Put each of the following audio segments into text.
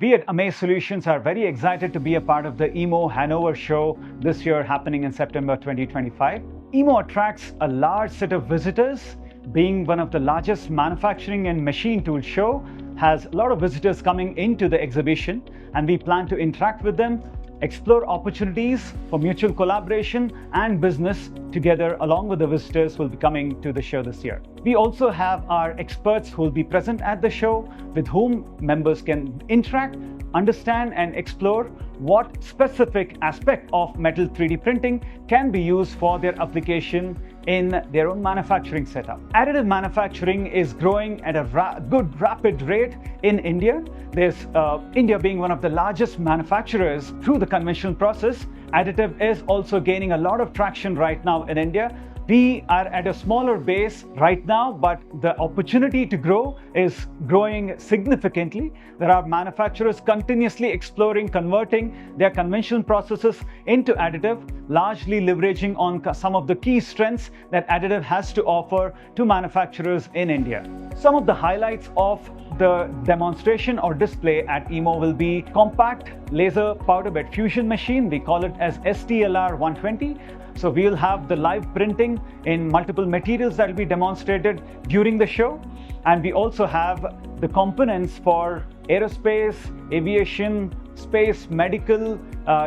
We at Amace Solutions are very excited to be a part of the EMO Hannover show this year happening in September 2025. EMO attracts a large set of visitors. Being one of the largest manufacturing and machine tool show, has a lot of visitors coming into the exhibition, and we plan to interact with them, explore opportunities for mutual collaboration and business together along with the visitors who will be coming to the show this year. We also have our experts who will be present at the show with whom members can interact, understand and explore what specific aspect of metal 3D printing can be used for their application in their own manufacturing setup. Additive manufacturing is growing at a good rapid rate in India. There's India being one of the largest manufacturers through the conventional process. Additive is also gaining a lot of traction right now in India. We are at a smaller base right now, but the opportunity to grow is growing significantly. There are manufacturers continuously exploring converting their conventional processes into additive, largely leveraging on some of the key strengths that additive has to offer to manufacturers in India. Some of the highlights of the demonstration or display at EMO will be compact laser powder bed fusion machine. We call it as STLR 120. So we'll have the live printing in multiple materials that will be demonstrated during the show. And we also have the components for aerospace, aviation, space, medical,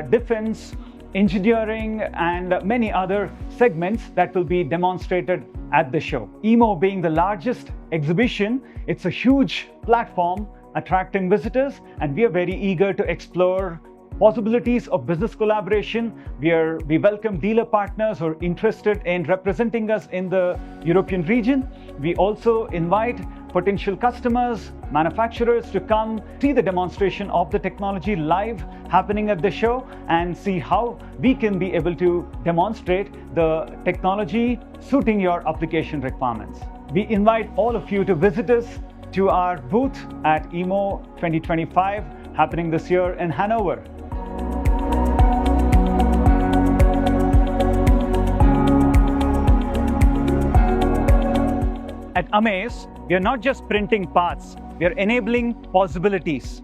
defense, engineering, and many other segments that will be demonstrated at the show. EMO being the largest exhibition, it's a huge platform attracting visitors, and we are very eager to explore possibilities of business collaboration. We welcome dealer partners who are interested in representing us in the European region. We also invite potential customers, manufacturers to come see the demonstration of the technology live happening at the show and see how we can be able to demonstrate the technology suiting your application requirements. We invite all of you to visit us to our booth at EMO 2025 happening this year in Hannover. At Amace, we are not just printing parts, we are enabling possibilities.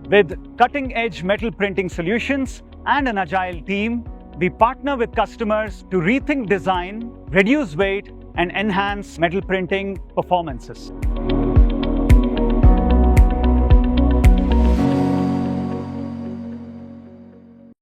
With cutting-edge metal printing solutions and an agile team, we partner with customers to rethink design, reduce weight, and enhance metal printing performances.